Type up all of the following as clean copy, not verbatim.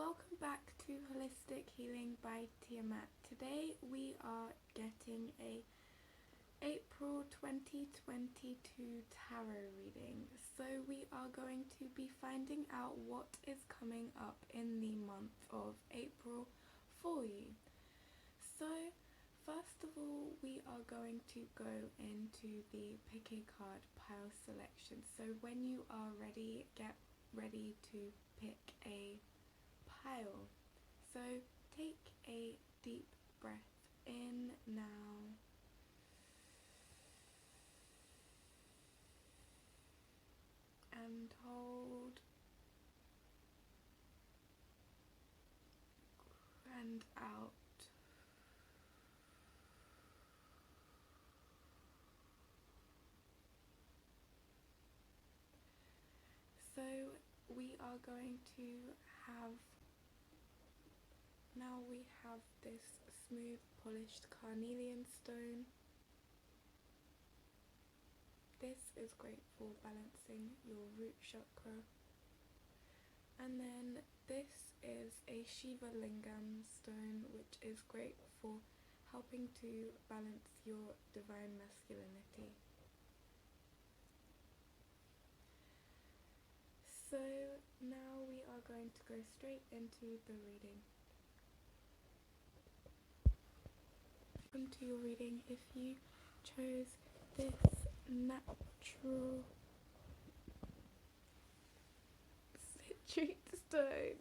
Welcome back to Holistic Healing by Tiamat. Today we are getting a April 2022 tarot reading. So we are going to be finding out what is coming up in the month of April for you. So first of all, we are going to go into the pick a card pile selection. So when you are ready, get ready to pick a pile. So take a deep breath in now. And hold. And out. So we are going to have, now we have this smooth polished carnelian stone. This is great for balancing your root chakra. And then this is a Shiva Lingam stone, which is great for helping to balance your divine masculinity. So now we are going to go straight into the reading. Welcome to your reading. If you chose this natural citrate stone,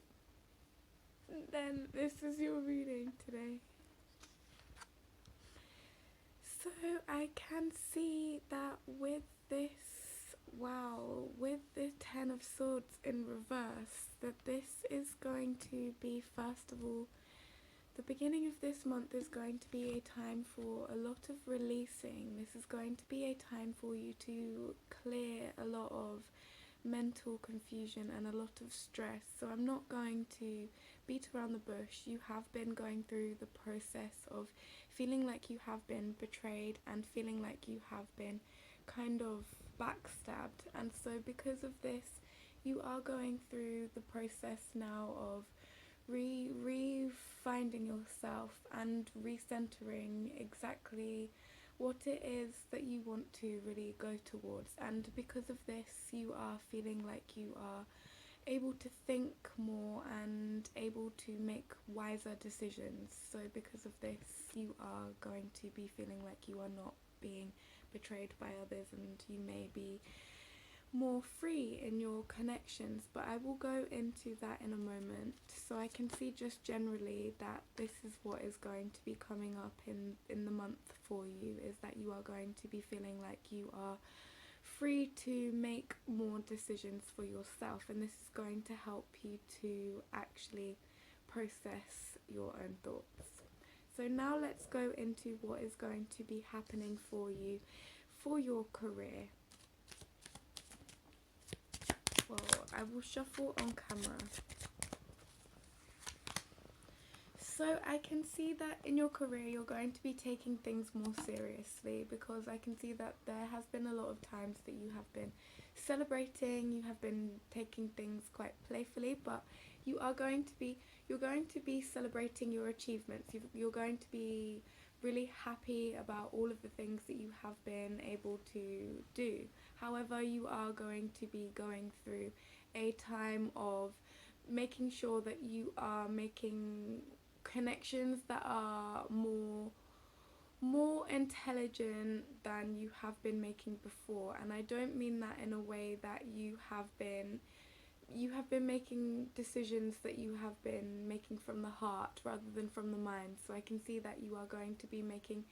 then this is your reading today. So I can see that with this, wow, with the Ten of Swords in reverse, that this is going to be, first of all, the beginning of this month is going to be a time for a lot of releasing. This is going to be a time for you to clear a lot of mental confusion and a lot of stress. So I'm not going to beat around the bush. You have been going through the process of feeling like you have been betrayed and feeling like you have been kind of backstabbed, and so because of this you are going through the process now of re-finding yourself and recentering exactly what it is that you want to really go towards. And because of this you are feeling like you are able to think more and able to make wiser decisions. So because of this you are going to be feeling like you are not being betrayed by others, and you may be more free in your connections, but I will go into that in a moment. So I can see just generally that this is what is going to be coming up in the month for you, is that you are going to be feeling like you are free to make more decisions for yourself, and this is going to help you to actually process your own thoughts. So now let's go into what is going to be happening for you for your career. Well, I will shuffle on camera. So I can see that in your career you're going to be taking things more seriously, because I can see that there has been a lot of times that you have been celebrating, you have been taking things quite playfully, but you're going to be celebrating your achievements. You're going to be really happy about all of the things that you have been able to do. However, you are going to be going through a time of making sure that you are making connections that are more intelligent than you have been making before. And I don't mean that in a way that you have been making decisions that you have been making from the heart rather than from the mind. So I can see that you are going to be making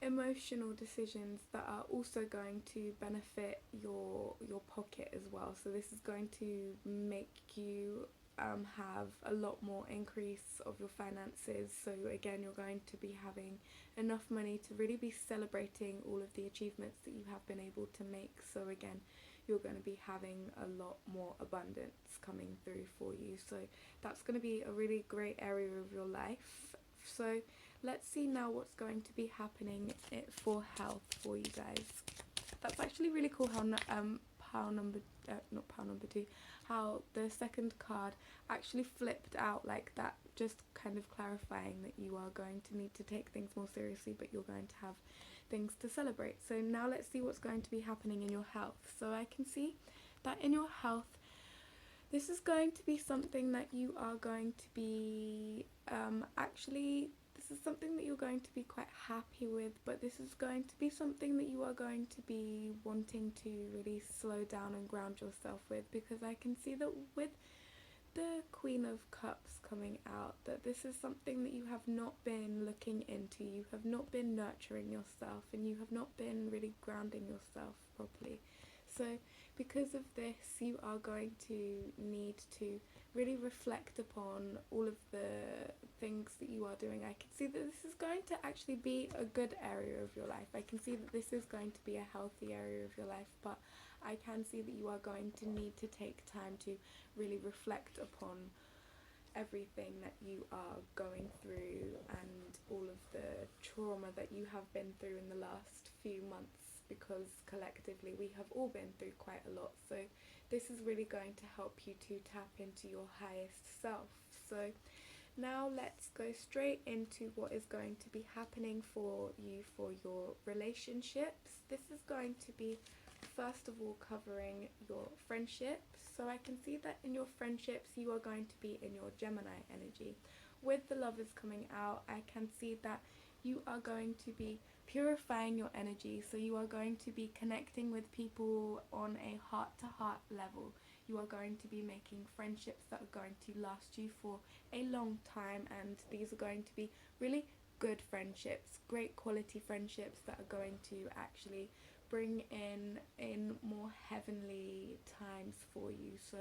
emotional decisions that are also going to benefit your pocket as well. So this is going to make you have a lot more increase of your finances. So again, you're going to be having enough money to really be celebrating all of the achievements that you have been able to make. So again, you're going to be having a lot more abundance coming through for you. So that's going to be a really great area of your life. So let's see now what's going to be happening for health for you guys. That's actually really cool how pile number not pile number 2, how the second card actually flipped out like that, just kind of clarifying that you are going to need to take things more seriously, but you're going to have things to celebrate. So now let's see what's going to be happening in your health. So I can see that in your health, this is going to be something that you are going to be, this is something that you're going to be quite happy with, but this is going to be something that you are going to be wanting to really slow down and ground yourself with, because I can see that with the Queen of Cups coming out, that this is something that you have not been looking into, you have not been nurturing yourself, and you have not been really grounding yourself properly. So because of this, you are going to need to really reflect upon all of the things that you are doing. I can see that this is going to actually be a good area of your life. I can see that this is going to be a healthy area of your life, but I can see that you are going to need to take time to really reflect upon everything that you are going through and all of the trauma that you have been through in the last few months, because collectively we have all been through quite a lot. So this is really going to help you to tap into your highest self. So now let's go straight into what is going to be happening for you for your relationships. This is going to be, first of all, covering your friendships. So I can see that in your friendships you are going to be in your Gemini energy. With the Lovers coming out, I can see that you are going to be purifying your energy. So you are going to be connecting with people on a heart-to-heart level. You are going to be making friendships that are going to last you for a long time, and these are going to be really good friendships, great quality friendships that are going to actually bring in more heavenly times for you. So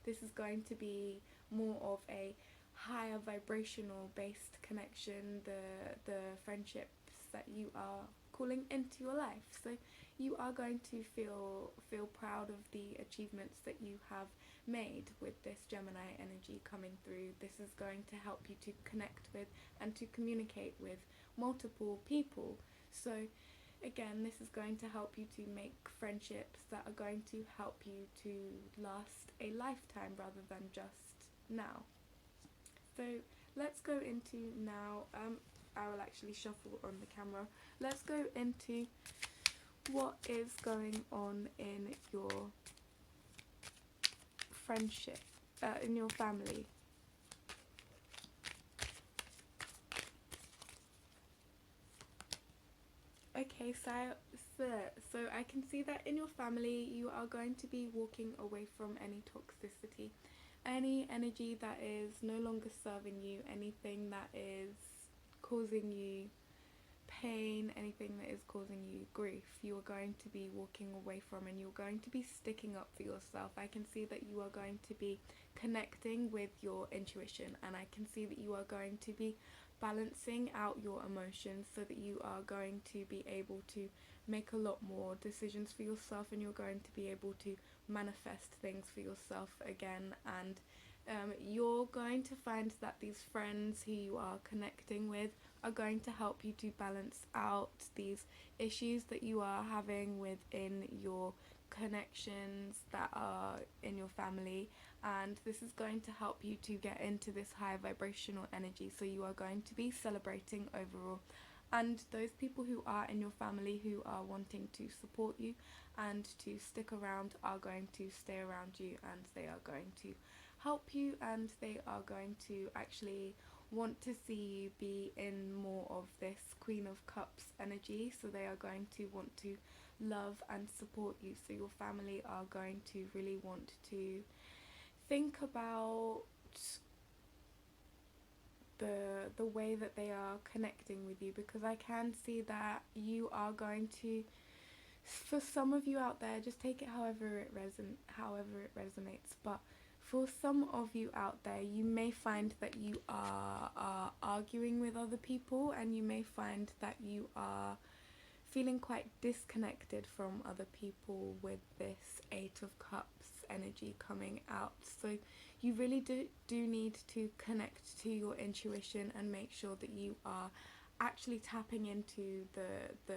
this is going to be more of a higher vibrational based connection, the friendships that you are calling into your life. So you are going to feel proud of the achievements that you have made with this Gemini energy coming through. This is going to help you to connect with and to communicate with multiple people. So again, this is going to help you to make friendships that are going to help you to last a lifetime rather than just now. So let's go into now, I will actually shuffle on the camera. Let's go into what is going on in your friendship, in your family. Okay, so I can see that in your family you are going to be walking away from any toxicity, any energy that is no longer serving you, anything that is causing you pain, anything that is causing you grief, you are going to be walking away from, and you're going to be sticking up for yourself. I can see that you are going to be connecting with your intuition, and I can see that you are going to be balancing out your emotions so that you are going to be able to make a lot more decisions for yourself, and you're going to be able to manifest things for yourself again. And you're going to find that these friends who you are connecting with are going to help you to balance out these issues that you are having within your connections that are in your family, and this is going to help you to get into this high vibrational energy. So you are going to be celebrating overall, and those people who are in your family who are wanting to support you and to stick around are going to stay around you, and they are going to help you, and they are going to actually want to see you be in more of this Queen of Cups energy. So they are going to want to love and support you. So your family are going to really want to think about the way that they are connecting with you, because I can see that you are going to, for some of you out there, just take it however it resonates, but for some of you out there, you may find that you are arguing with other people, and you may find that you are feeling quite disconnected from other people with this Eight of Cups energy coming out. So you really do need to connect to your intuition and make sure that you are actually tapping into the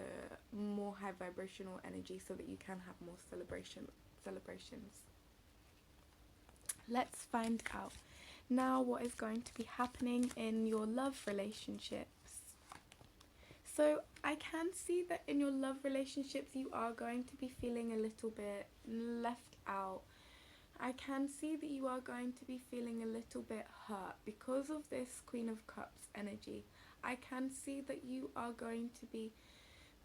more high vibrational energy so that you can have more celebrations. Let's find out now what is going to be happening in your love relationships. So I can see that in your love relationships you are going to be feeling a little bit left out. I can see that you are going to be feeling a little bit hurt because of this Queen of Cups energy. I can see that you are going to be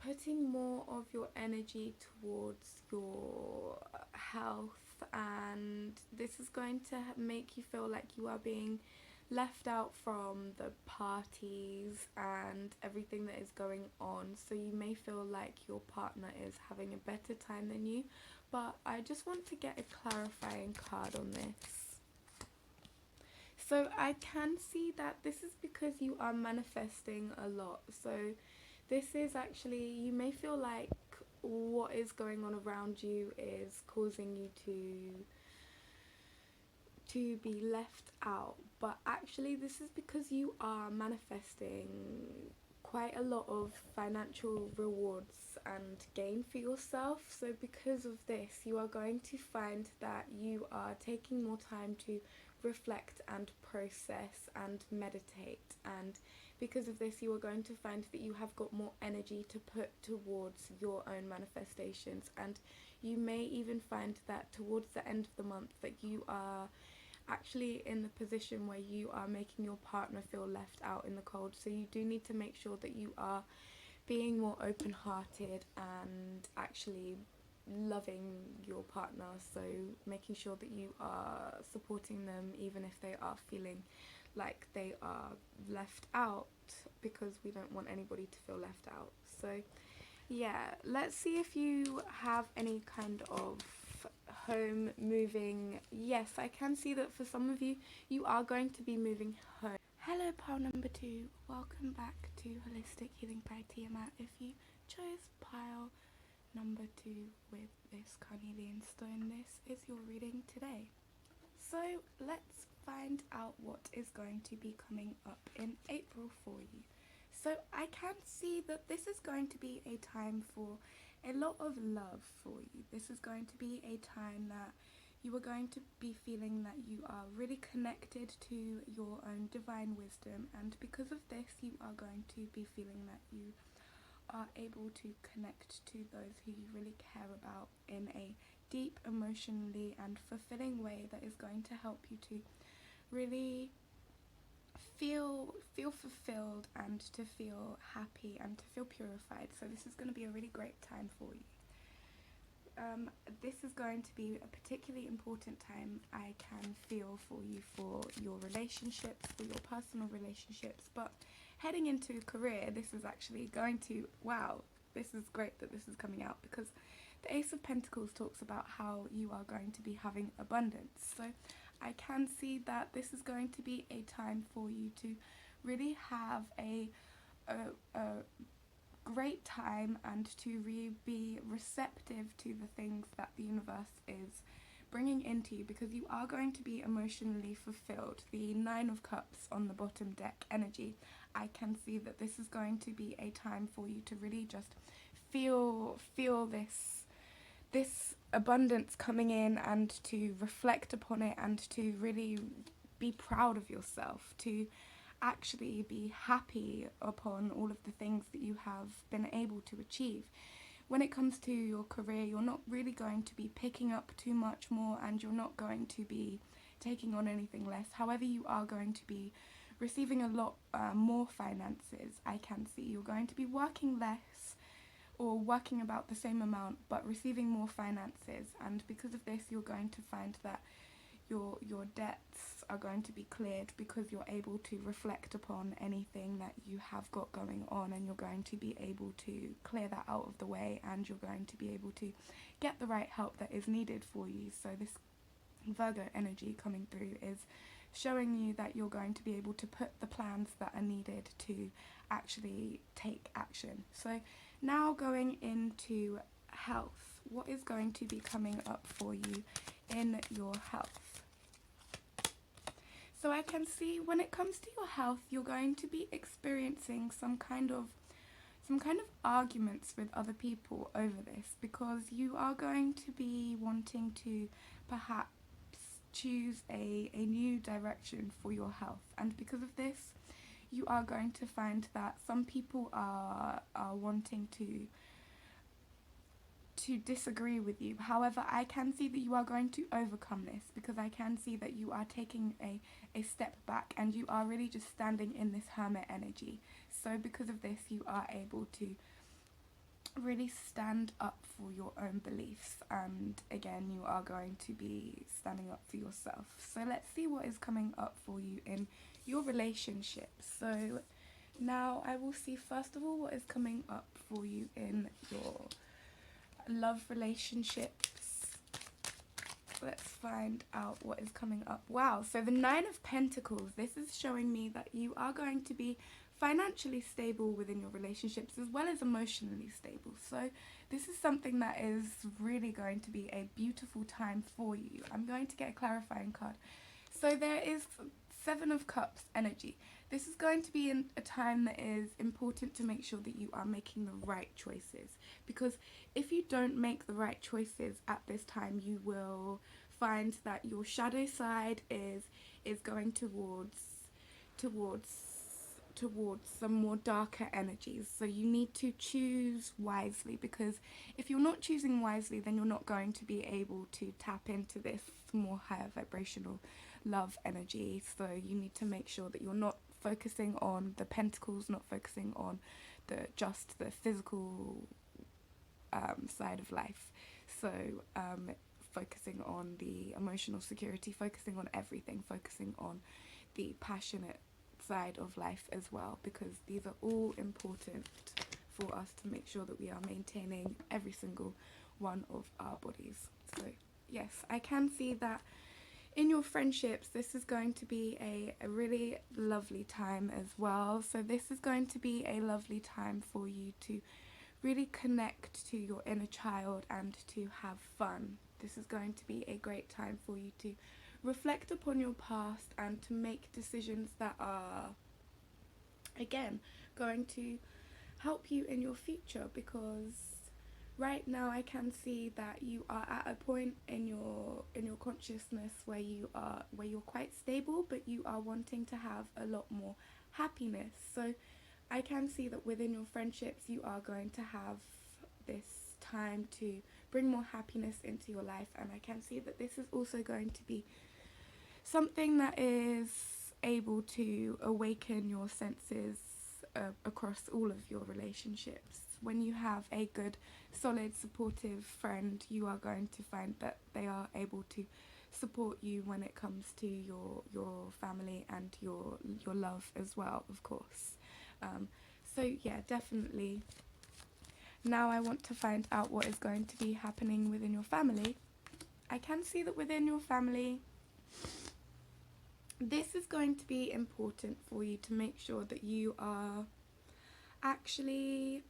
putting more of your energy towards your health, and this is going to make you feel like you are being left out from the parties and everything that is going on. So you may feel like your partner is having a better time than you, but I just want to get a clarifying card on this. So I can see that this is because you are manifesting a lot. So this is actually, you may feel like what is going on around you is causing you to be left out, but actually this is because you are manifesting quite a lot of financial rewards and gain for yourself. So because of this, you are going to find that you are taking more time to reflect and process and meditate, and because of this you are going to find that you have got more energy to put towards your own manifestations, and you may even find that towards the end of the month that you are actually in the position where you are making your partner feel left out in the cold. So you do need to make sure that you are being more open-hearted and actually loving your partner, so making sure that you are supporting them even if they are feeling like they are left out, because we don't want anybody to feel left out. So yeah, let's see if you have any kind of home moving. Yes, I can see that for some of you, you are going to be moving home. Hello pile number 2, welcome back to Holistic Healing by Tiamat. If you chose pile number 2 with this carnelian stone, this is your reading today. So let's find out what is going to be coming up in April for you. So I can see that this is going to be a time for a lot of love for you. This is going to be a time that you are going to be feeling that you are really connected to your own divine wisdom, and because of this you are going to be feeling that you are able to connect to those who you really care about in a deep, emotionally and fulfilling way that is going to help you to really feel fulfilled and to feel happy and to feel purified. So this is going to be a really great time for you. This is going to be a particularly important time, I can feel, for you, for your relationships, for your personal relationships. But heading into career, this is actually going to, wow, this is great that this is coming out, because the Ace of Pentacles talks about how you are going to be having abundance. So I can see that this is going to be a time for you to really have a great time and to be receptive to the things that the universe is bringing into you, because you are going to be emotionally fulfilled. The 9 of Cups on the bottom deck energy, I can see that this is going to be a time for you to really just feel this abundance coming in, and to reflect upon it, and to really be proud of yourself, to actually be happy upon all of the things that you have been able to achieve. When it comes to your career, you're not really going to be picking up too much more, and you're not going to be taking on anything less. However, you are going to be receiving a lot more finances. I can see you're going to be working less or working about the same amount but receiving more finances, and because of this you're going to find that your debts are going to be cleared, because you're able to reflect upon anything that you have got going on, and you're going to be able to clear that out of the way, and you're going to be able to get the right help that is needed for you. So this Virgo energy coming through is showing you that you're going to be able to put the plans that are needed to actually take action. So now going into health, what is going to be coming up for you in your health? So I can see when it comes to your health, you're going to be experiencing some kind of arguments with other people over this, because you are going to be wanting to perhaps choose a new direction for your health. And because of this, you are going to find that some people are wanting to disagree with you. However, I can see that you are going to overcome this, because I can see that you are taking a step back and you are really just standing in this hermit energy. So because of this, you are able to really stand up for your own beliefs, and again, you are going to be standing up for yourself. So let's see what is coming up for you in your relationship. So now I will see first of all what is coming up for you in your love relationships. Let's find out what is coming up. Wow, so the 9 of Pentacles, this is showing me that you are going to be financially stable within your relationships as well as emotionally stable. So this is something that is really going to be a beautiful time for you. I'm going to get a clarifying card. So there is 7 of Cups energy. This is going to be in a time that is important to make sure that you are making the right choices, because if you don't make the right choices at this time, you will find that your shadow side is going towards some more darker energies. So you need to choose wisely, because if you're not choosing wisely, then you're not going to be able to tap into this more higher vibrational love energy. So you need to make sure that you're not focusing on the pentacles, not focusing on just the physical side of life. So focusing on the emotional security, focusing on everything, focusing on the passionate side of life as well, because these are all important for us to make sure that we are maintaining every single one of our bodies. So yes, I can see that in your friendships, this is going to be a really lovely time as well. So this is going to be a lovely time for you to really connect to your inner child and to have fun. This is going to be a great time for you to reflect upon your past and to make decisions that are, again, going to help you in your future, because right now I can see that you are at a point in your consciousness where you're quite stable, but you are wanting to have a lot more happiness. So I can see that within your friendships you are going to have this time to bring more happiness into your life, and I can see that this is also going to be something that is able to awaken your senses across all of your relationships. When you have a good, solid, supportive friend, you are going to find that they are able to support you when it comes to your family and your love as well, of course. So yeah, definitely. Now I want to find out what is going to be happening within your family. I can see that within your family, this is going to be important for you to make sure that you are actually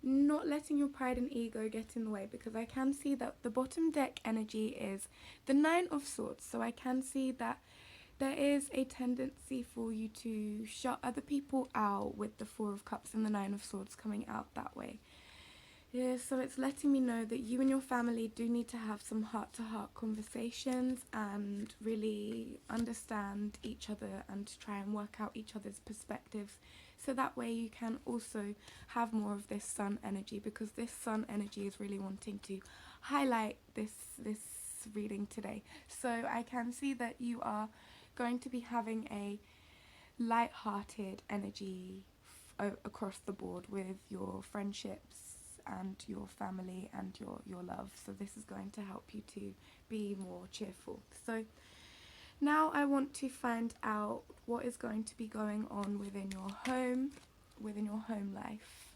not letting your pride and ego get in the way, because I can see that the bottom deck energy is the 9 of Swords. So I can see that there is a tendency for you to shut other people out with the 4 of Cups and the 9 of Swords coming out that way. Yeah, so it's letting me know that you and your family do need to have some heart-to-heart conversations and really understand each other and try and work out each other's perspectives, so that way you can also have more of this sun energy, because this sun energy is really wanting to highlight this reading today. So I can see that you are going to be having a light-hearted energy across the board with your friendships and your family and your love. So this is going to help you to be more cheerful. So now I want to find out what is going to be going on within your home life.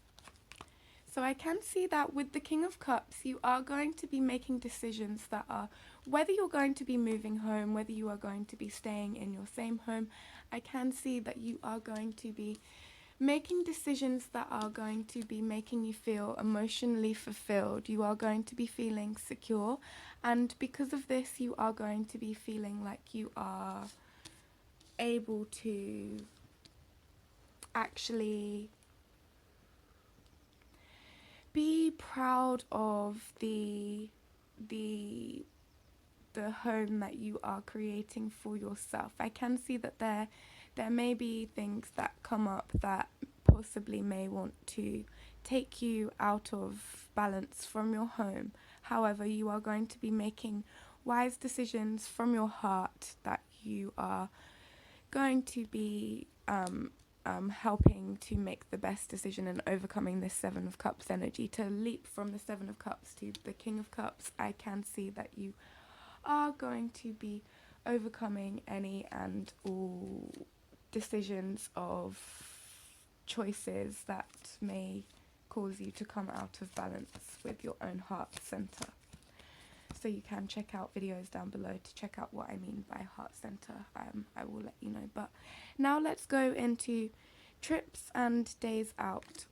So I can see that with the King of Cups, you are going to be making decisions that are, whether you're going to be moving home, whether you are going to be staying in your same home, I can see that you are going to be making decisions that are going to be making you feel emotionally fulfilled. You are going to be feeling secure, and because of this, you are going to be feeling like you are able to actually be proud of the the home that you are creating for yourself. I can see that there may be things that come up that possibly may want to take you out of balance from your home. However, you are going to be making wise decisions from your heart that you are going to be helping to make the best decision and overcoming this Seven of Cups energy. To leap from the Seven of Cups to the King of Cups, I can see that you are going to be overcoming any and all decisions of choices that may cause you to come out of balance with your own heart center. So you can check out videos down below to check out what I mean by heart center. I will let you know. But now let's go into trips and days out.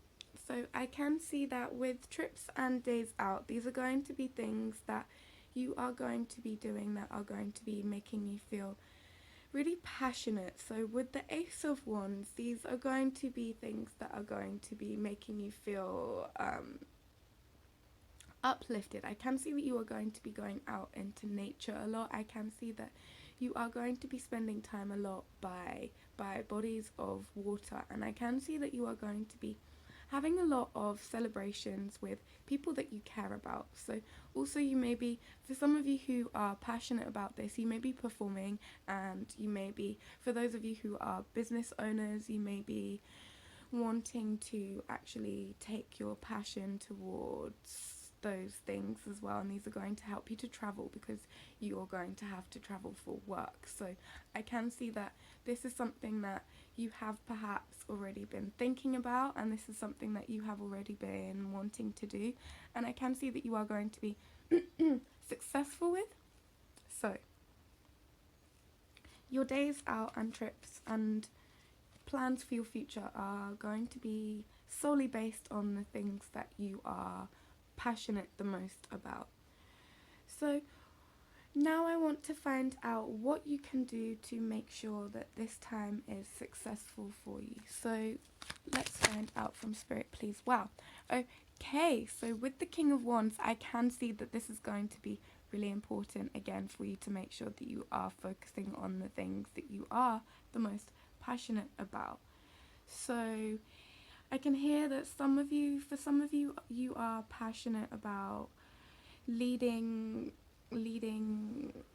So I can see that with trips and days out, these are going to be things that you are going to be doing that are going to be making you feel really passionate. So with the Ace of Wands, these are going to be things that are going to be making you feel uplifted. I can see that you are going to be going out into nature a lot. I can see that you are going to be spending time a lot by bodies of water, and I can see that you are going to be having a lot of celebrations with people that you care about. So also you may be, for some of you who are passionate about this, you may be performing, and you may be, for those of you who are business owners, you may be wanting to actually take your passion towards those things as well, and these are going to help you to travel because you are going to have to travel for work. So I can see that this is something that you have perhaps already been thinking about, and this is something that you have already been wanting to do, and I can see that you are going to be successful with. So your days out and trips and plans for your future are going to be solely based on the things that you are passionate the most about. So now I want to find out what you can do to make sure that this time is successful for you. So let's find out from Spirit, please. Wow. Okay, so with the King of Wands, I can see that this is going to be really important again for you to make sure that you are focusing on the things that you are the most passionate about. So I can hear that for some of you, you are passionate about leading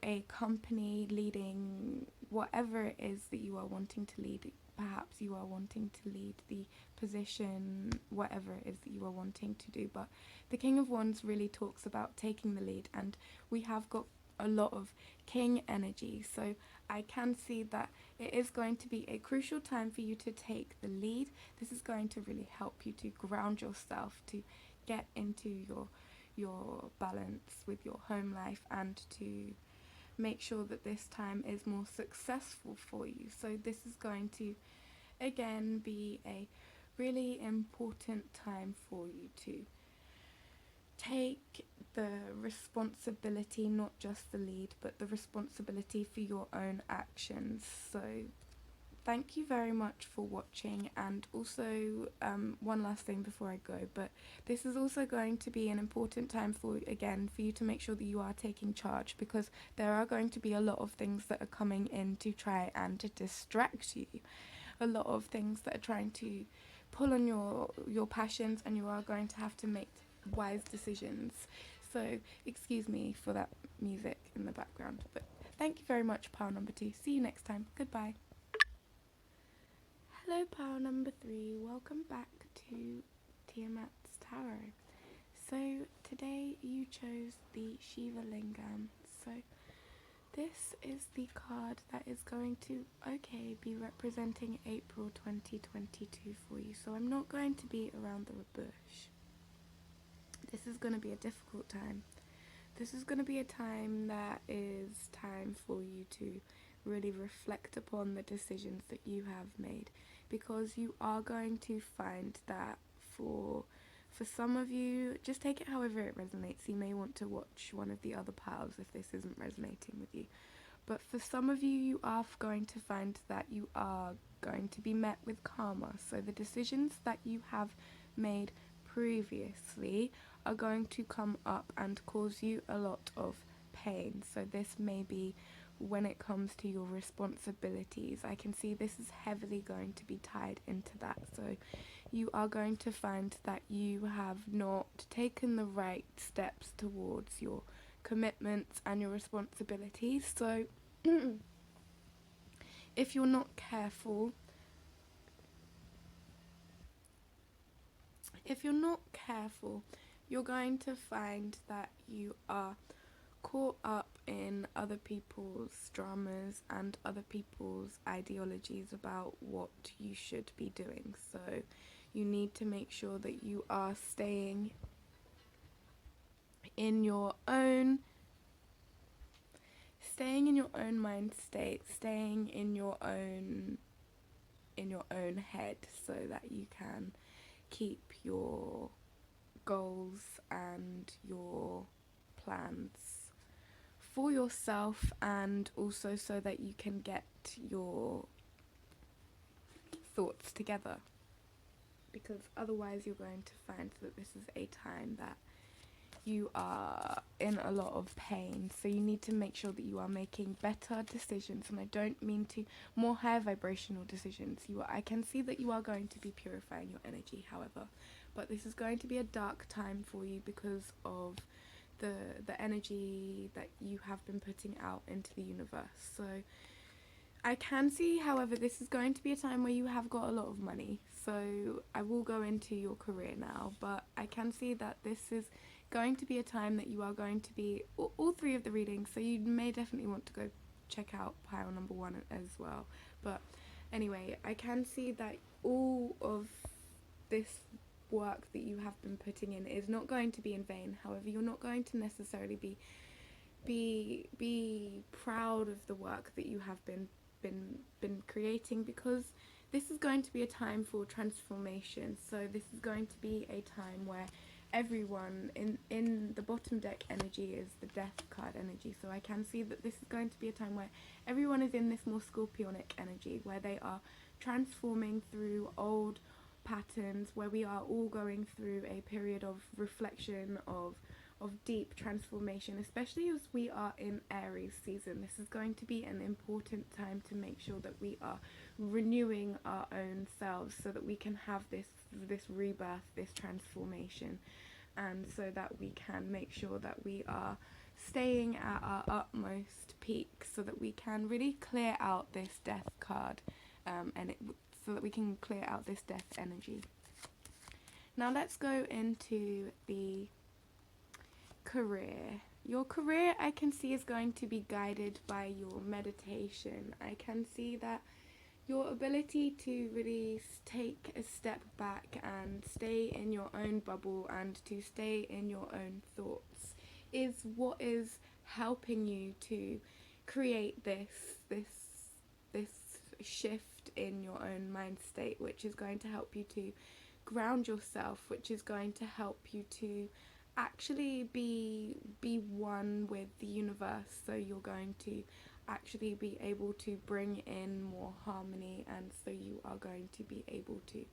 a company, leading whatever it is that you are wanting to lead. Perhaps you are wanting to lead the position, whatever it is that you are wanting to do. But the King of Wands really talks about taking the lead, and we have got a lot of king energy. So I can see that it is going to be a crucial time for you to take the lead. This is going to really help you to ground yourself, to get into your balance with your home life, and to make sure that this time is more successful for you. So this is going to again be a really important time for you to take the responsibility, not just the lead, but the responsibility for your own actions. So thank you very much for watching, and also one last thing before I go, but this is also going to be an important time for you to make sure that you are taking charge, because there are going to be a lot of things that are coming in to try and to distract you, a lot of things that are trying to pull on your passions, and you are going to have to make wise decisions. So excuse me for that music in the background, but thank you very much, pile number 2. See you next time. Goodbye. Hello, pile number 3. Welcome back to Tiamat's Tarot. So today you chose the Shiva Lingam. So this is the card that is going to be representing April 2022 for you. So I'm not going to be around the bush. This is going to be a difficult time. This is going to be a time that is time for you to really reflect upon the decisions that you have made, because you are going to find that for some of you, just take it however it resonates. You may want to watch one of the other piles if this isn't resonating with you. But for some of you, you are going to find that you are going to be met with karma. So the decisions that you have made previously are going to come up and cause you a lot of pain. So this may be when it comes to your responsibilities. I can see this is heavily going to be tied into that. So you are going to find that you have not taken the right steps towards your commitments and your responsibilities. So if you're not careful, you're going to find that you are caught up in other people's dramas and other people's ideologies about what you should be doing. So you need to make sure that you are staying in your own mind state, staying in your own head, so that you can keep your goals and your plans for yourself, and also so that you can get your thoughts together, because otherwise you're going to find that this is a time that you are in a lot of pain. So you need to make sure that you are making better decisions, and I don't mean to more higher vibrational decisions. I can see that you are going to be purifying your energy, however, but this is going to be a dark time for you because of the energy that you have been putting out into the universe. So I can see, however, this is going to be a time where you have got a lot of money. So I will go into your career now, but I can see that this is going to be a time that you are going to be all three of the readings, so you may definitely want to go check out pile number 1 as well. But anyway, I can see that all of this work that you have been putting in is not going to be in vain. However, you're not going to necessarily be proud of the work that you have been creating, because this is going to be a time for transformation. So this is going to be a time where everyone in the bottom deck energy is the death card energy. So I can see that this is going to be a time where everyone is in this more scorpionic energy, where they are transforming through old patterns, where we are all going through a period of reflection, of deep transformation, especially as we are in Aries season. This is going to be an important time to make sure that we are renewing our own selves, so that we can have this rebirth, this transformation, and so that we can make sure that we are staying at our utmost peak, so that we can really clear out this death card, so that we can clear out this death energy. Now let's go into the career. Your career, I can see, is going to be guided by your meditation. I can see that your ability to really take a step back and stay in your own bubble and to stay in your own thoughts is what is helping you to create this shift in your own mind state, which is going to help you to ground yourself, which is going to help you to actually be one with the universe. So you're going to actually be able to bring in more harmony, and so you are going to be able to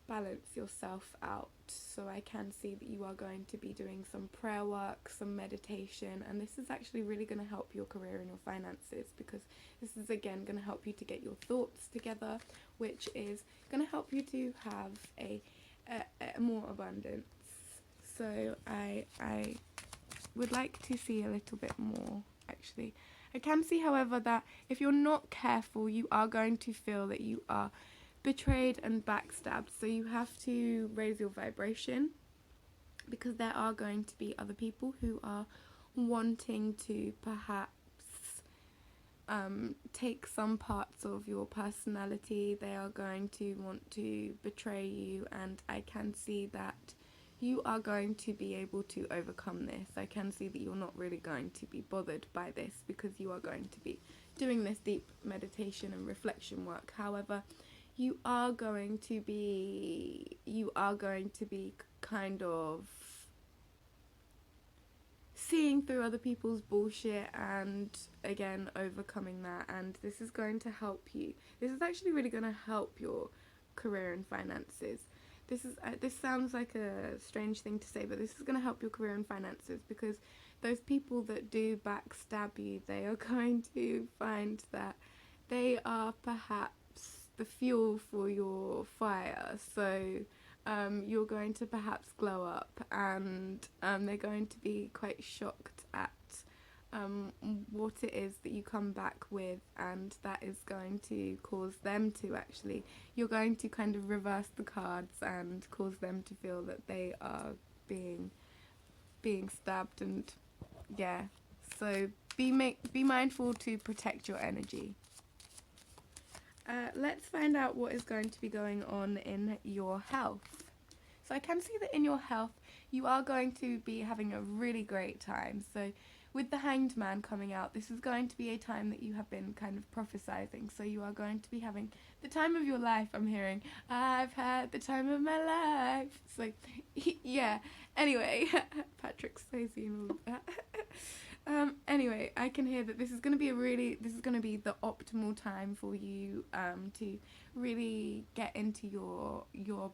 balance yourself out. So I can see that you are going to be doing some prayer work, some meditation, and this is actually really going to help your career and your finances, because this is again going to help you to get your thoughts together, which is going to help you to have a more abundance. So I would like to see a little bit more, actually. I can see, however, that if you're not careful, you are going to feel that you are betrayed and backstabbed. So you have to raise your vibration, because there are going to be other people who are wanting to perhaps take some parts of your personality. They are going to want to betray you, and I can see that you are going to be able to overcome this. I can see that you're not really going to be bothered by this, because you are going to be doing this deep meditation and reflection work. However, you are going to be kind of seeing through other people's bullshit and again overcoming that, and this is going to help you. This is actually really going to help your career and finances. This sounds like a strange thing to say, but this is going to help your career and finances, because those people that do backstab you, they are going to find that they are perhaps the fuel for your fire. So you're going to perhaps glow up, and they're going to be quite shocked at what it is that you come back with, and that is going to cause them to actually, you're going to kind of reverse the cards and cause them to feel that they are being stabbed. And yeah, so be mindful to protect your energy. Let's find out what is going to be going on in your health. So I can see that in your health you are going to be having a really great time. So with the Hanged Man coming out, this is going to be a time that you have been kind of prophesizing. So you are going to be having the time of your life. I'm hearing, I've had the time of my life. So yeah, anyway, Patrick Swayze and all of that. Anyway, I can hear that this is going to be the optimal time for you to really get into your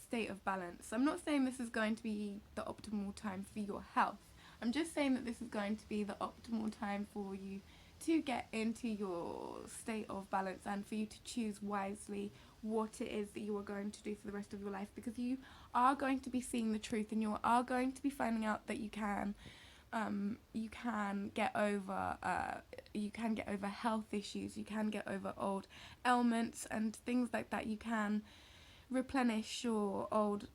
state of balance. I'm not saying this is going to be the optimal time for your health. I'm just saying that this is going to be the optimal time for you to get into your state of balance and for you to choose wisely what it is that you are going to do for the rest of your life, because you are going to be seeing the truth, and you are going to be finding out that you can get over health issues, you can get over old ailments and things like that. You can replenish your old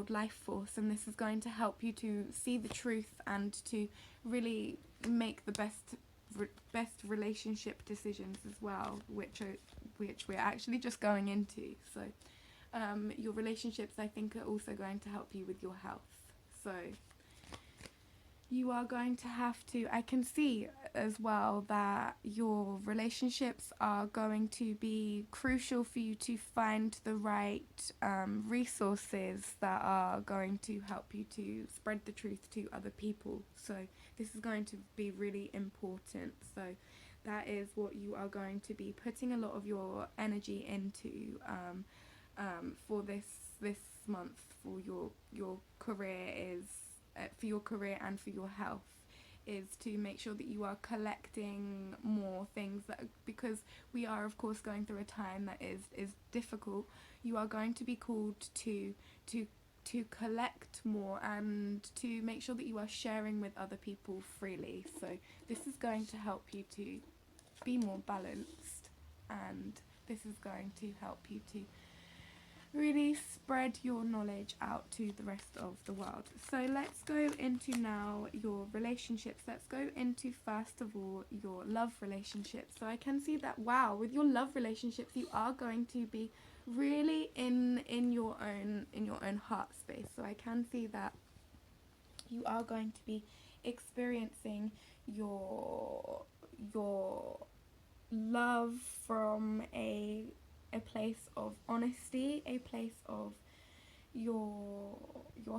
life force, and this is going to help you to see the truth and to really make the best relationship decisions as well, which we're actually just going into. So your relationships, I think, are also going to help you with your health. So you are going to have to, I can see as well that your relationships are going to be crucial for you to find the right resources that are going to help you to spread the truth to other people. So this is going to be really important. So that is what you are going to be putting a lot of your energy into for this month, for your career is for your career and for your health, is to make sure that you are collecting more things, that, because we are of course going through a time that is difficult. You are going to be called to collect more and to make sure that you are sharing with other people freely. So this is going to help you to be more balanced, and this is going to help you to really spread your knowledge out to the rest of the world. So let's go into now your relationships. Let's go into, first of all, your love relationships. So I can see that, wow, with your love relationships, you are going to be really in your own heart space. So I can see that you are going to be experiencing your love from a place of honesty, a place of your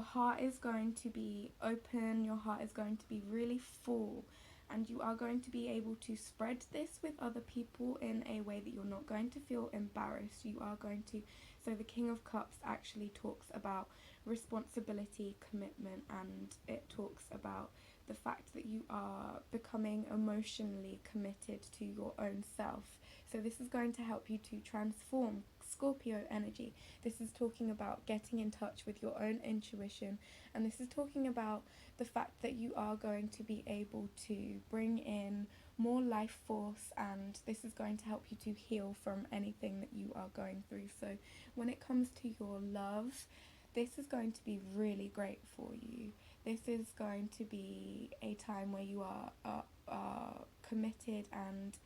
heart is going to be open, your heart is going to be really full, and you are going to be able to spread this with other people in a way that you're not going to feel embarrassed. You are going to, so the King of Cups actually talks about responsibility, commitment, and it talks about the fact that you are becoming emotionally committed to your own self. So this is going to help you to transform Scorpio energy. This is talking about getting in touch with your own intuition, and this is talking about the fact that you are going to be able to bring in more life force, and this is going to help you to heal from anything that you are going through. So when it comes to your love, this is going to be really great for you. This is going to be a time where you are committed, and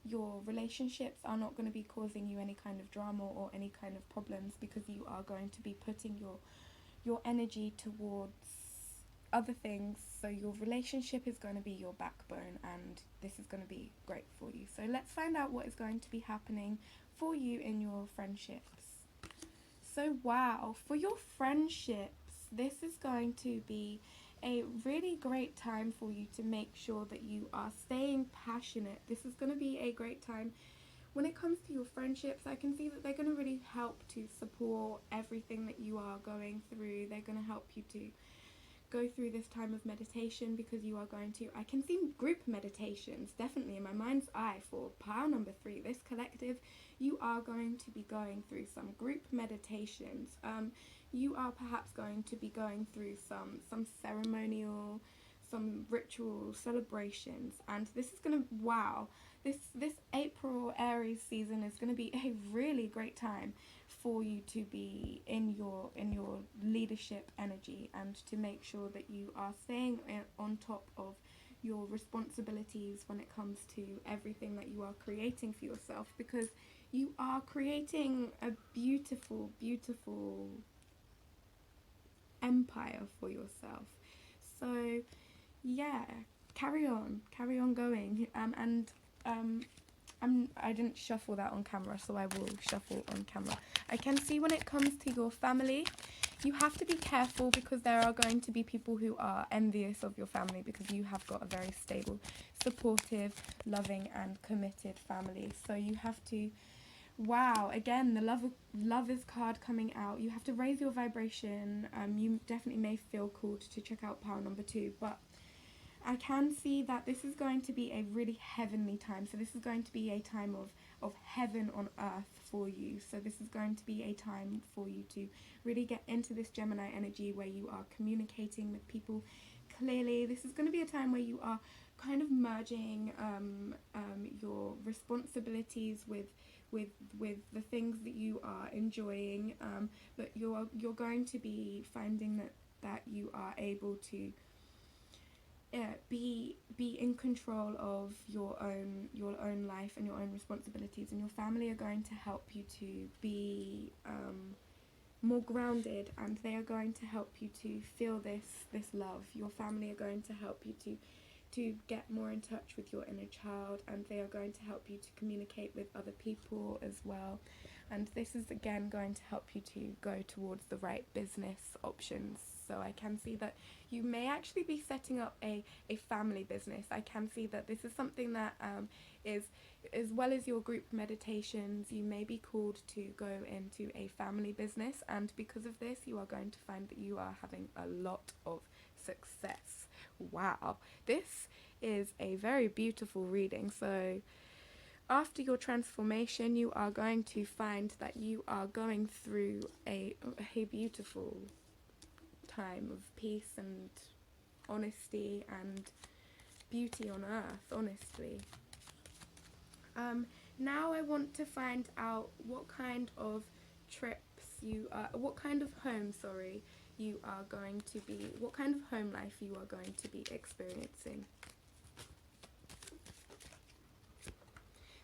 your relationships are not going to be causing you any kind of drama or any kind of problems, because you are going to be putting your energy towards other things. So your relationship is going to be your backbone, and this is going to be great for you. So let's find out what is going to be happening for you in your friendships. So wow, for your friendships, this is going to be a really great time for you to make sure that you are staying passionate. This is going to be a great time when it comes to your friendships. I can see that they're going to really help to support everything that you are going through. They're going to help you to go through this time of meditation, because you are going to, I can see group meditations definitely in my mind's eye for pile number 3, this collective. You are going to be going through some group meditations. You are perhaps going to be going through some ceremonial, some ritual celebrations, and this is going to, wow, this April Aries season is going to be a really great time for you to be in your leadership energy, and to make sure that you are staying on top of your responsibilities when it comes to everything that you are creating for yourself, because you are creating a beautiful, beautiful empire for yourself. So yeah, carry on going. I didn't shuffle that on camera, so I will shuffle on camera. I can see when it comes to your family, you have to be careful, because there are going to be people who are envious of your family, because you have got a very stable, supportive, loving and committed family. So you have to, wow, again, the lovers card coming out. You have to raise your vibration. You definitely may feel called to check out pile number 2, but I can see that this is going to be a really heavenly time. So this is going to be a time of heaven on earth for you. So this is going to be a time for you to really get into this Gemini energy, where you are communicating with people clearly. This is going to be a time where you are kind of merging your responsibilities with the things that you are enjoying, but you're going to be finding that you are able to be in control of your own life and your own responsibilities, and your family are going to help you to be more grounded, and they are going to help you to feel this love. Your family are going to help you to get more in touch with your inner child, and they are going to help you to communicate with other people as well. And this is again going to help you to go towards the right business options. So I can see that you may actually be setting up a family business. I can see that this is something that is, as well as your group meditations, you may be called to go into a family business, and because of this you are going to find that you are having a lot of success. Wow, this is a very beautiful reading. So after your transformation, you are going to find that you are going through a beautiful time of peace and honesty and beauty on earth, honestly. Now I want to find out what kind of what kind of home, you are going to be, what kind of home life you are going to be experiencing.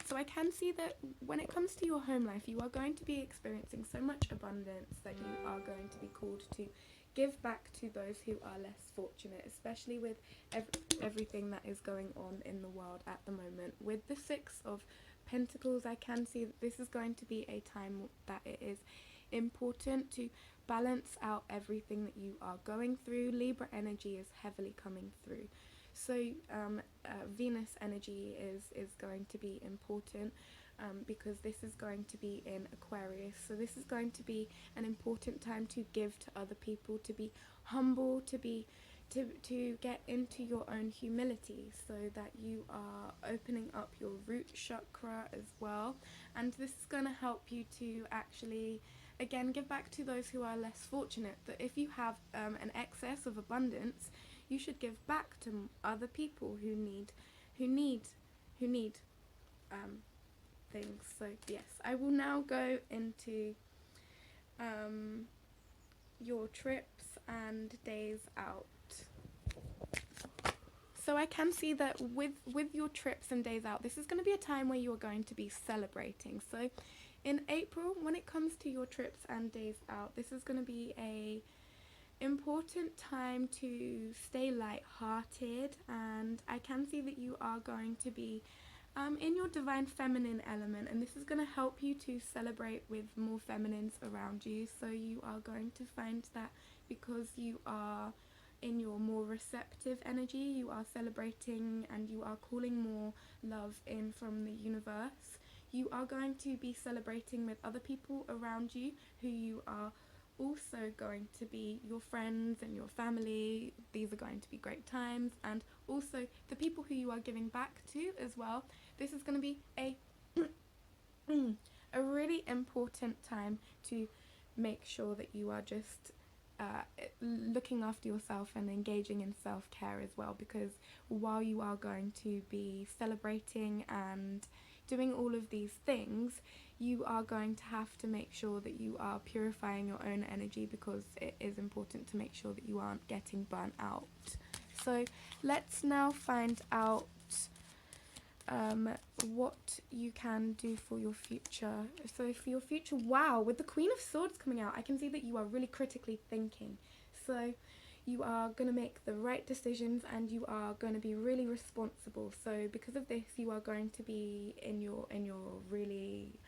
So I can see that when it comes to your home life, you are going to be experiencing so much abundance that you are going to be called to give back to those who are less fortunate, especially with everything that is going on in the world at the moment. With the 6 of Pentacles, I can see that this is going to be a time that it is important to balance out everything that you are going through. Libra energy is heavily coming through. So Venus energy is going to be important, because this is going to be in Aquarius. So this is going to be an important time to give to other people, to be humble, to get into your own humility, so that you are opening up your root chakra as well. And this is going to help you to actually, again, give back to those who are less fortunate. That if you have an excess of abundance, you should give back to other people who need things. So yes, I will now go into your trips and days out. So I can see that with your trips and days out, this is going to be a time where you are going to be celebrating. So in April, when it comes to your trips and days out, this is going to be a important time to stay light-hearted, and I can see that you are going to be in your divine feminine element, and this is going to help you to celebrate with more feminines around you. So you are going to find that because you are in your more receptive energy, you are celebrating and you are calling more love in from the universe. You are going to be celebrating with other people around you who you are also going to be your friends and your family. These are going to be great times, and also the people who you are giving back to as well. This is going to be a a really important time to make sure that you are just looking after yourself and engaging in self-care as well, because while you are going to be celebrating and doing all of these things, you are going to have to make sure that you are purifying your own energy, because it is important to make sure that you aren't getting burnt out. So let's now find out what you can do for your future. So for your future, wow, with the Queen of Swords coming out, I can see that you are really critically thinking. So you are going to make the right decisions, and you are going to be really responsible. So because of this, you are going to be in your really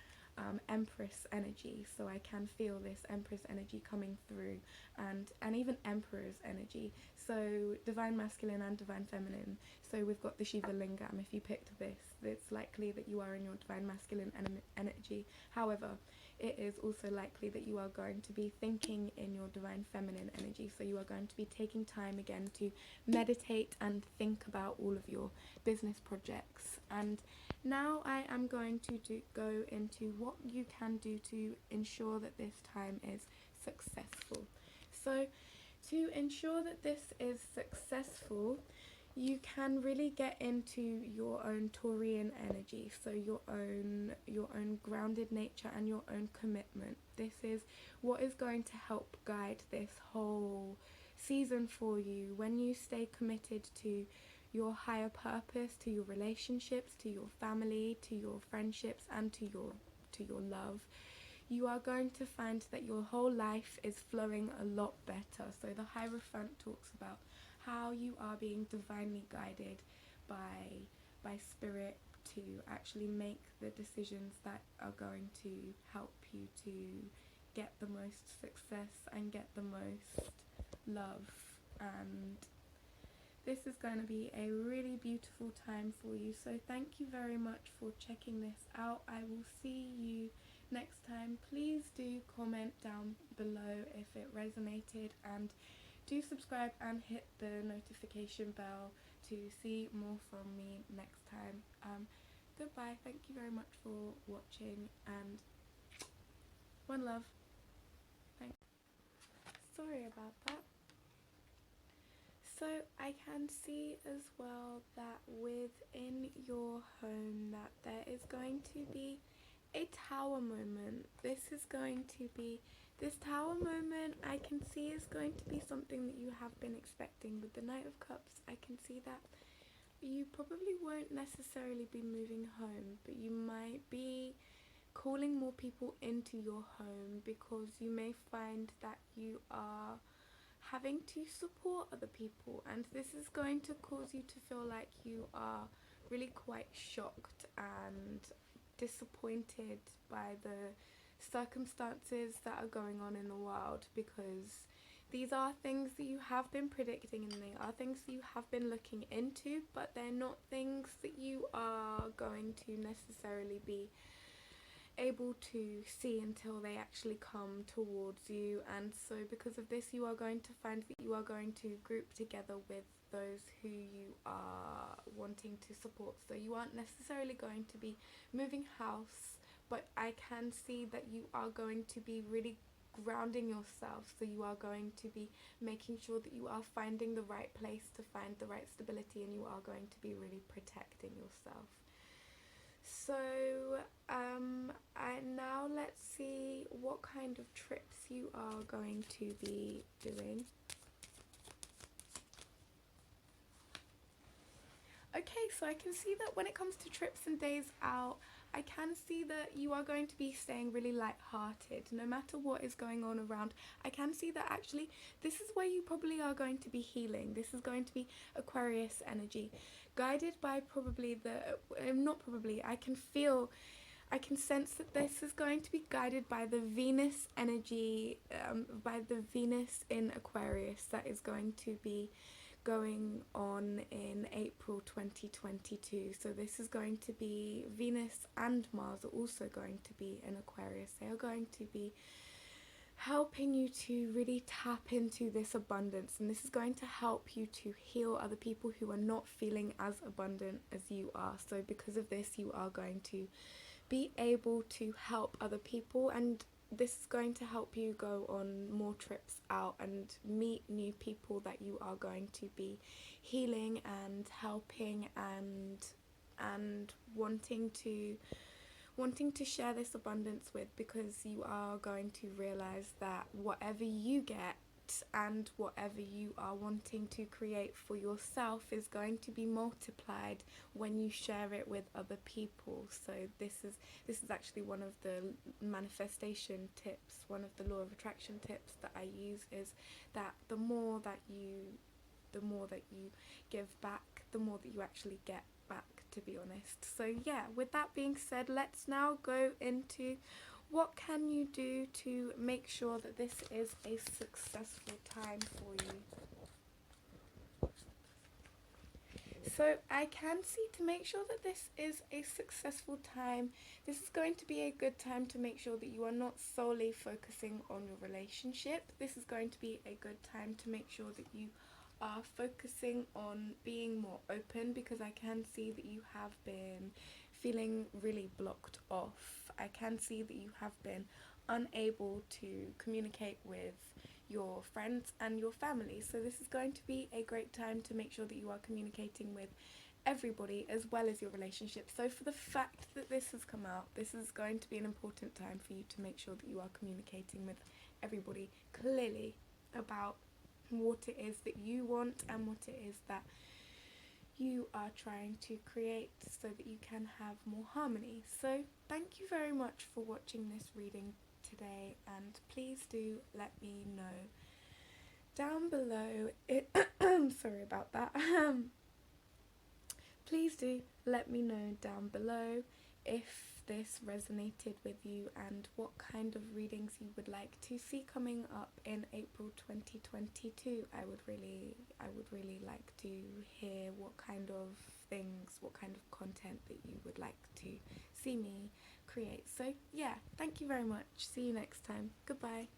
Empress energy. So I can feel this Empress energy coming through, and even Emperor's energy. So divine masculine and divine feminine. So we've got the Shiva Lingam. If you picked this, it's likely that you are in your divine masculine energy. However, it is also likely that you are going to be thinking in your divine feminine energy. So you are going to be taking time again to meditate and think about all of your business projects. And now I am going to go into what you can do to ensure that this time is successful. So to ensure that this is successful, you can really get into your own Taurian energy, so your own grounded nature and your own commitment. This is what is going to help guide this whole season for you. When you stay committed to your higher purpose, to your relationships, to your family, to your friendships, and to your love, you are going to find that your whole life is flowing a lot better. So the Hierophant talks about how you are being divinely guided by spirit to actually make the decisions that are going to help you to get the most success and get the most love. And this is going to be a really beautiful time for you. So thank you very much for checking this out. I will see you next time. Please do comment down below if it resonated, and do subscribe and hit the notification bell to see more from me next time. Goodbye. Thank you very much for watching, and one love. Thanks. Sorry about that. So I can see as well that within your home that there is going to be a tower moment. This tower moment I can see is going to be something that you have been expecting. With the Knight of Cups, I can see that you probably won't necessarily be moving home, but you might be calling more people into your home, because you may find that you are having to support other people, and this is going to cause you to feel like you are really quite shocked and disappointed by the circumstances that are going on in the world, because these are things that you have been predicting, and they are things that you have been looking into, but they're not things that you are going to necessarily be able to see until they actually come towards you. And so because of this, you are going to find that you are going to group together with those who you are wanting to support. So you aren't necessarily going to be moving house, but I can see that you are going to be really grounding yourself. So you are going to be making sure that you are finding the right place to find the right stability, and you are going to be really protecting yourself. So now let's see what kind of trips you are going to be doing. Okay, so I can see that when it comes to trips and days out, I can see that you are going to be staying really light-hearted no matter what is going on around. I can see that actually this is where you probably are going to be healing. This is going to be Aquarius energy, guided by I can sense that this is going to be guided by the Venus energy, by the Venus in Aquarius that is going to be going on in April 2022. So this is going to be Venus and Mars are also going to be in Aquarius. They are going to be helping you to really tap into this abundance, and this is going to help you to heal other people who are not feeling as abundant as you are. So because of this, you are going to be able to help other people, and this is going to help you go on more trips out and meet new people that you are going to be healing and helping and wanting to share this abundance with, because you are going to realize that whatever you get and whatever you are wanting to create for yourself is going to be multiplied when you share it with other people. So this is actually one of the manifestation tips, one of the law of attraction tips that I use, is that the more that you give back, the more that you actually get back, to be honest. So yeah, with that being said, let's now go into what can you do to make sure that this is a successful time for you. So I can see, to make sure that this is a successful time, this is going to be a good time to make sure that you are not solely focusing on your relationship. This is going to be a good time to make sure that you are focusing on being more open, because I can see that you have been feeling really blocked off. I can see that you have been unable to communicate with your friends and your family. So this is going to be a great time to make sure that you are communicating with everybody as well as your relationship. So for the fact that this has come out, this is going to be an important time for you to make sure that you are communicating with everybody clearly about what it is that you want and what it is that you are trying to create, so that you can have more harmony. So thank you very much for watching this reading today, and please do let me know down below sorry about that. Please do let me know down below if this resonated with you and what kind of readings you would like to see coming up in April 2022. I would really like to hear what kind of things, what kind of content that you would like to see me create. So yeah, thank you very much. See you next time. Goodbye.